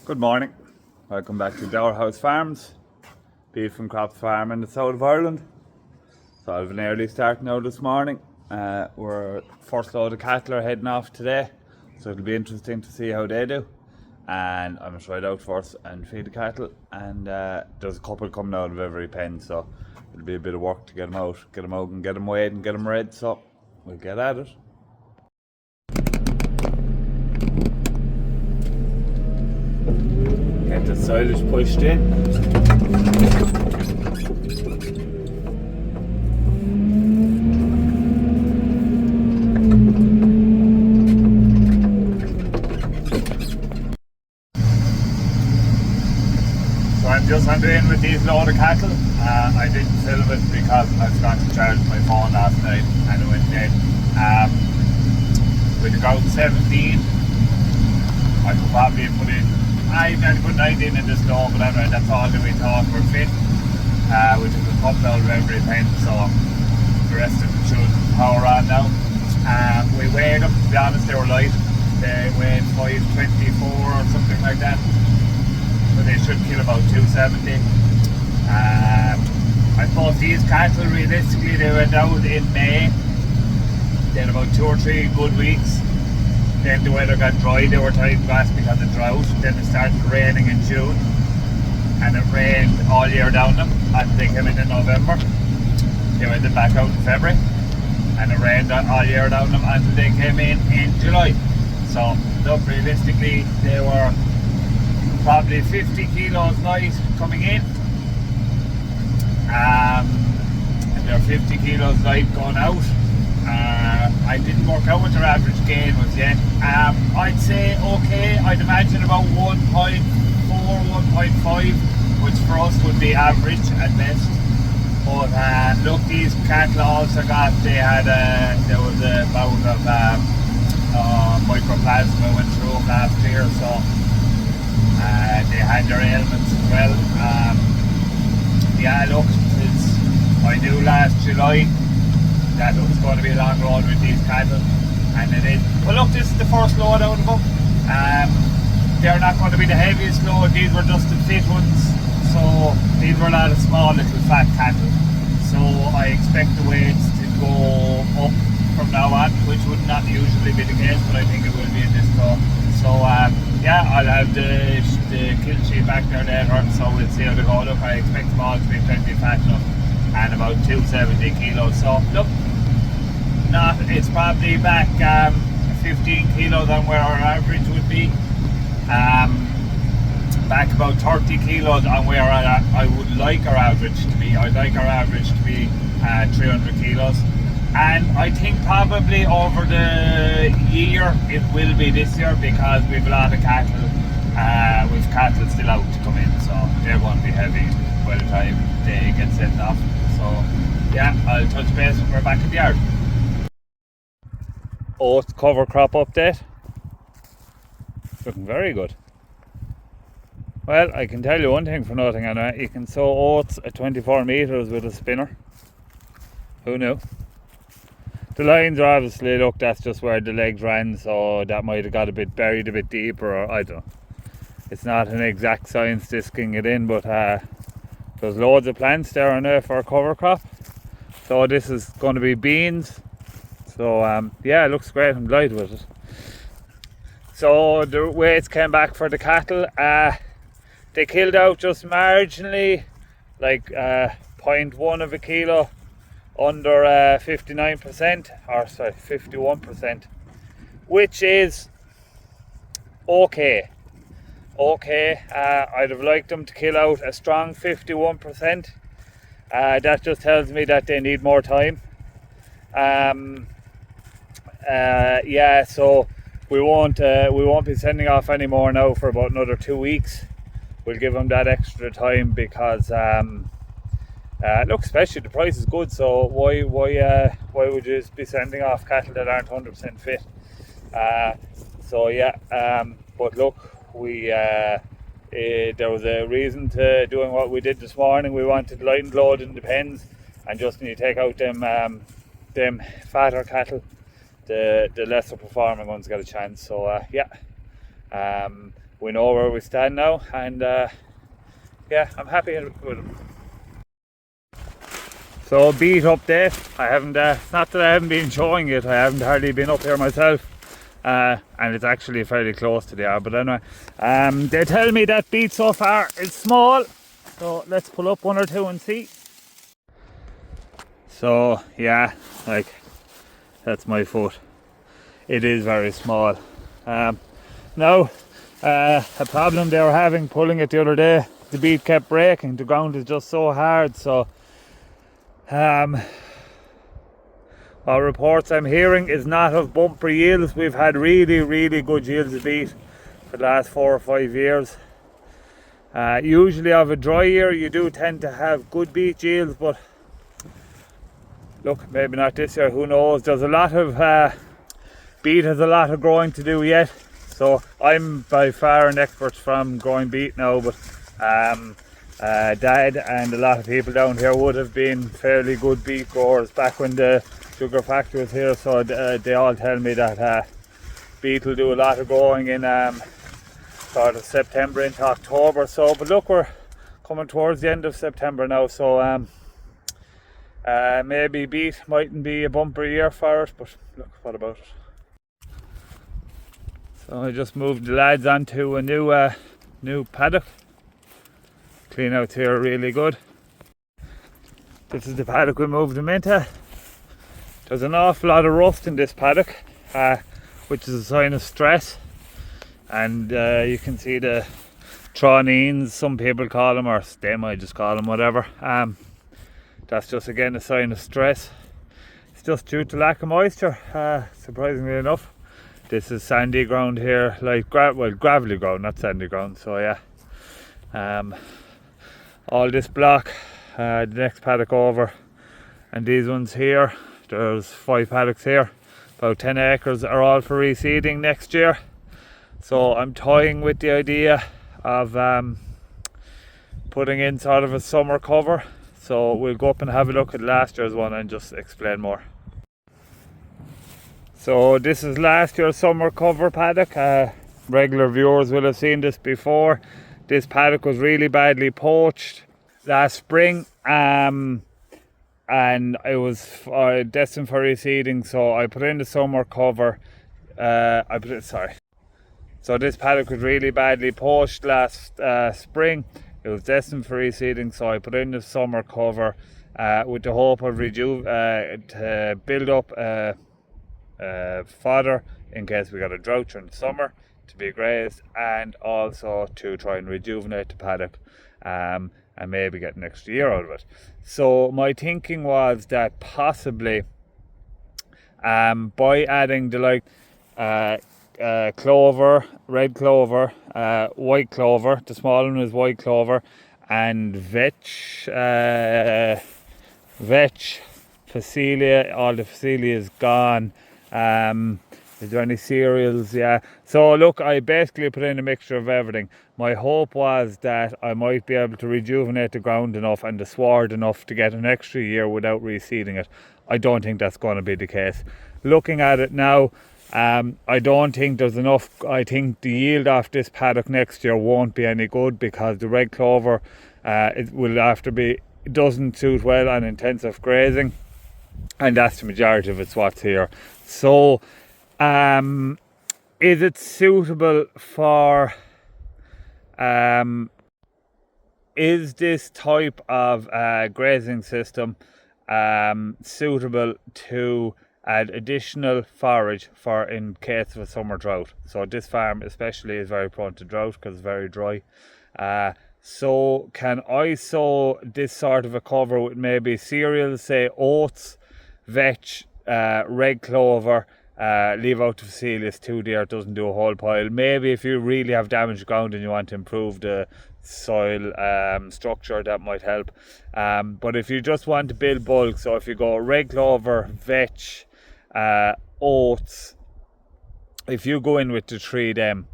Good morning. Welcome back to Dower House Farms, beef and crops farm in the south of Ireland. So I've an early start now this morning. We're first load of cattle are heading off today, so it'll be interesting to see how they do. And I'm going to try it out first and feed the cattle. And there's a couple coming out of every pen, so it'll be a bit of work to get them out and get them weighed and get them ready. So we'll get at it. Get the silage pushed in. So I'm just under in with these load of cattle. I didn't film it because I forgot to charge my phone last night and it went dead. With about 17, I could probably put in, I put 19 in this load, but anyway, that's all that we thought were fit, which is a pump out of every pen, so the rest of it should power on now. We weighed them, to be honest, they were light. They weighed 524 or something like that, so they should kill about 270. I suppose these cattle, realistically, they went out in May. They had about 2 or 3 good weeks. Then the weather got dry, they were tied grass because of drought. Then it started raining in June, and it rained all year down them, and they came in November. They went back out in February, and it rained all year down them until they came in July. So look, realistically, they were probably 50 kilos light coming in, and they're 50 kilos light going out. I didn't work out what their average gain was yet. I'd say okay, I'd imagine about 1.4, 1.5, which for us would be average at best. But look, these cattle also got, there was a bout of mycoplasma went through them last year, so they had their ailments as well. Yeah, look, I knew last July that it was going to be a long road with these cattle, and it is. Well look, this is the first load out of them. They're not going to be the heaviest load, these were just the fit ones, so these were a lot of small little fat cattle, so I expect the weights to go up from now on, which would not usually be the case, but I think it will be in this talk. So yeah, I'll have the kill sheet back there later, so we'll see how they go. Look, I expect them all to be plenty fat enough and about 270 kilos, so look, it's probably back 15 kilos on where our average would be, back about 30 kilos on where I would like our average to be. I'd like our average to be 300 kilos, and I think probably over the year it will be this year, because we've a lot of cattle, with cattle still out to come in, so they're going to be heavy by the time they get sent off. So yeah, I'll touch base when we're back in the yard. Oats cover crop update. Looking very good. Well, I can tell you one thing for nothing, anyway. You can sow oats at 24 metres with a spinner. Who knew? The lines are obviously, look, that's just where the legs ran, so that might have got a bit buried a bit deeper, or I don't know. It's not an exact science disking it in, but there's loads of plants there on there for a cover crop. So this is going to be beans. So yeah, it looks great. I'm delighted with it. So the weights came back for the cattle. They killed out just marginally, like 0.1 of a kilo under 59%, or sorry, 51%, which is okay. I'd have liked them to kill out a strong 51%. That just tells me that they need more time. Yeah, so we won't be sending off any more now for about another 2 weeks. We'll give them that extra time because look, especially the price is good, so why would you just be sending off cattle that aren't 100% fit? So yeah, but look, there was a reason to doing what we did this morning. We wanted light and load in the pens, and just when you take out them fatter cattle, the lesser performing ones get a chance. So yeah, we know where we stand now, and yeah, I'm happy with them. So beet update. I haven't, not that I haven't been showing it, I haven't hardly been up here myself, and it's actually fairly close to the yard. But anyway, they tell me that beet so far is small, so let's pull up one or two and see. So yeah, like, that's my foot. It is very small. Now, a problem they were having pulling it the other day, the beet kept breaking. The ground is just so hard, so what reports I'm hearing is not of bumper yields. We've had really good yields of beet for the last 4 or 5 years. Usually of a dry year you do tend to have good beet yields, but look, maybe not this year, who knows. There's a lot of beet has a lot of growing to do yet, so I'm by far an expert from growing beet now, but Dad and a lot of people down here would have been fairly good beet growers back when the sugar factory was here, so they all tell me that beet will do a lot of growing in sort of September into October. So, but look, we're coming towards the end of September now, so maybe beet mightn't be a bumper year for it, but look, what about it? So I just moved the lads onto a new paddock. Clean outs here are really good. This is the paddock we moved them into. There's an awful lot of rust in this paddock, which is a sign of stress. And you can see the tronines, some people call them, or stem, I just call them, whatever. That's just again a sign of stress. It's just due to lack of moisture, surprisingly enough. This is sandy ground here, like gravelly ground, not sandy ground. So yeah, all this block, the next paddock over, and these ones here, there's 5 paddocks here, about 10 acres, are all for reseeding next year. So I'm toying with the idea of putting in sort of a summer cover. So we'll go up and have a look at last year's one and just explain more. So this is last year's summer cover paddock. Regular viewers will have seen this before. This paddock was really badly poached last spring, and it was destined for reseeding, so I put in the summer cover. So this paddock was really badly poached last spring. It was destined for reseeding, so I put in the summer cover with the hope of to build up fodder in case we got a drought during the summer to be grazed, and also to try and rejuvenate the paddock and maybe get an extra year out of it. So my thinking was that possibly by adding the clover, red clover, white clover, the small one is white clover, and vetch, Phacelia, all the Phacelia is gone. Is there any cereals? Yeah. So look, I basically put in a mixture of everything. My hope was that I might be able to rejuvenate the ground enough and the sward enough to get an extra year without reseeding it. I don't think that's going to be the case. Looking at it now, I don't think there's enough. I think the yield off this paddock next year won't be any good, because the red clover it doesn't suit well on intensive grazing, and that's the majority of it's what's here. So is it suitable for is this type of grazing system suitable to add additional forage for in case of a summer drought? So this farm especially is very prone to drought because it's very dry. So can I sow this sort of a cover with maybe cereals, say oats, vetch, red clover, leave out the Phacelia too there, it doesn't do a whole pile. Maybe if you really have damaged ground and you want to improve the soil structure, that might help. But if you just want to build bulk, so if you go red clover, vetch, oats, if you go in with the 3 of them,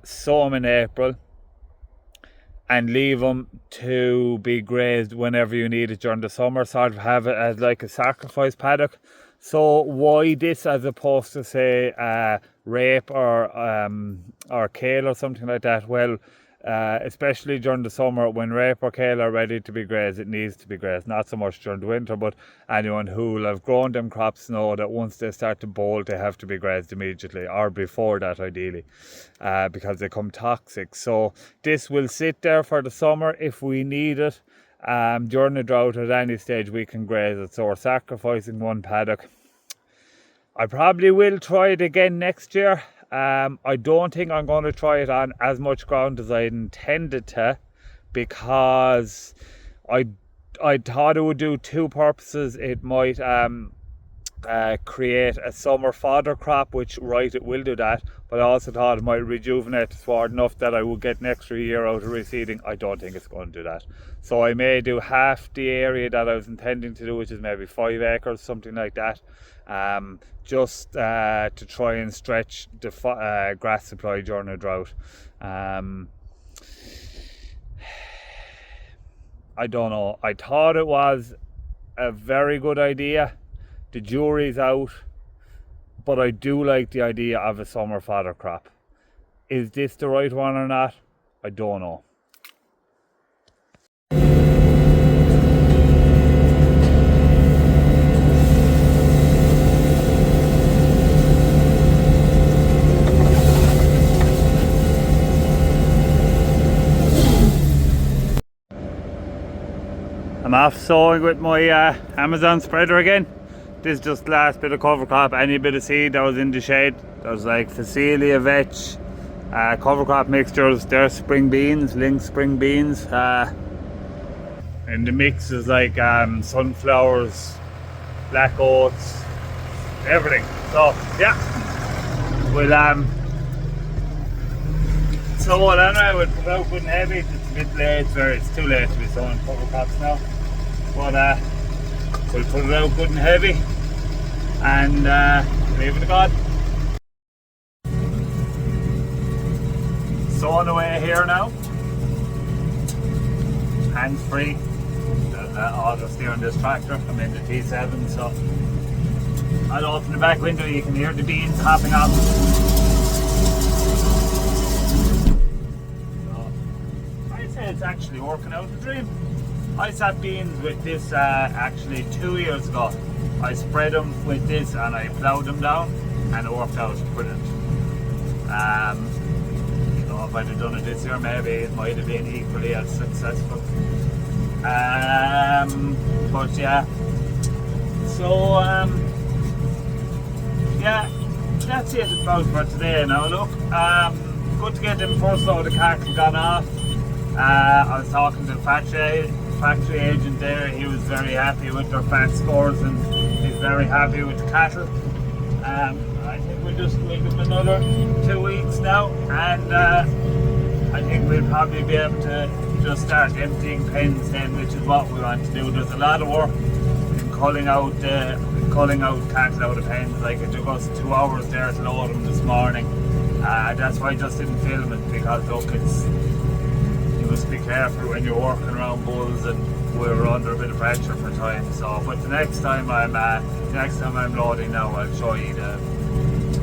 sow them in April and leave them to be grazed whenever you need it during the summer, sort of have it as like a sacrifice paddock. So why this as opposed to say rape or kale or something like that, well, especially during the summer when rape or kale are ready to be grazed, it needs to be grazed. Not so much during the winter, but anyone who will have grown them crops know that once they start to bolt, they have to be grazed immediately, or before that ideally, because they become toxic. So this will sit there for the summer if we need it. During the drought at any stage we can graze it, so we're sacrificing one paddock. I probably will try it again next year. I don't think I'm going to try it on as much ground as I intended to, because I thought it would do two purposes. It might create a summer fodder crop, which, right, it will do that, but I also thought it might rejuvenate the sward enough that I would get an extra year out of reseeding. I don't think it's going to do that. So I may do half the area that I was intending to do, which is maybe 5 acres, something like that, just to try and stretch the grass supply during a drought. I don't know. I thought it was a very good idea. The jury's out, but I do like the idea of a summer fodder crop. Is this the right one or not? I don't know. I'm off sowing with my Amazon spreader again. This is just the last bit of cover crop, any bit of seed that was in the shed. There's like Facelia, vetch, cover crop mixtures. There's spring beans, link spring beans. And the mix is like sunflowers, black oats, everything. So yeah, we'll sow it anyway. We'll put it out good and heavy. It's a bit late, it's too late to be sowing cover crops now. But we'll put it out good and heavy and leave it to God. Sowing away here now. Hands free. Auto steering this tractor. I'm in the T7, so I'll open the back window. You can hear the beans hopping up. So I'd say it's actually working out the dream. I sat beans with this actually 2 years ago. I spread them with this and I ploughed them down, and it worked out brilliant. You know, if I'd have done it this year, maybe it might have been equally as successful. But yeah, so yeah, that's it about for today. Now look, good to get them first load of cattle gone off. I was talking to the factory agent there. He was very happy with their fat scores and he's very happy with the cattle. I think we'll give them another 2 weeks now, and I think we'll probably be able to just start emptying pens then, which is what we want to do. There's a lot of work in culling out cattle out of pens. Like, it took us 2 hours there to load them this morning. That's why I just didn't film it, because look, you must be careful when you're working around bulls, and we're under a bit of pressure for time. So, but the next time I'm loading now, I'll show you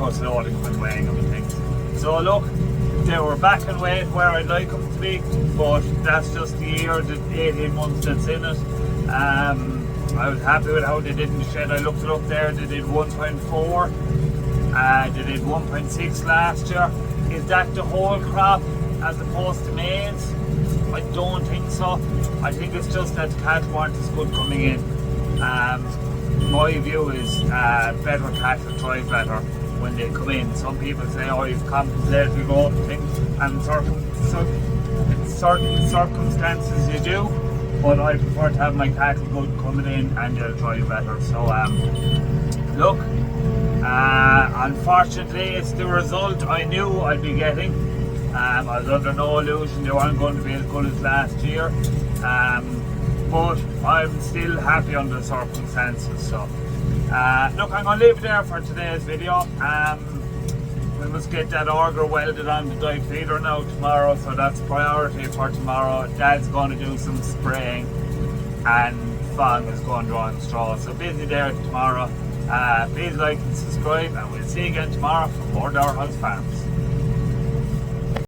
us loading them and weighing them and things. So look, they were back in weight where I'd like them to be, but that's just the year, the 18 months that's in it. I was happy with how they did in the shed. I looked it up there. They did 1.4. They did 1.6 last year. Is that the whole crop as opposed to maize? I don't think so. I think it's just that the cattle weren't as good coming in. My view is better cattle thrive better when they come in. Some people say, oh, you've compensated the growth things, and in certain circumstances you do, but I prefer to have my cattle good coming in and they'll thrive better. So look, unfortunately it's the result I knew I'd be getting. I was under no illusion they weren't going to be as good as last year, but I'm still happy under the circumstances. So look, I'm going to leave it there for today's video. We must get that auger welded on the dive feeder now tomorrow, so that's priority for tomorrow. Dad's going to do some spraying and Fong is going to draw on straw, so busy there tomorrow. Please like and subscribe, and we'll see you again tomorrow for more Door House Farms.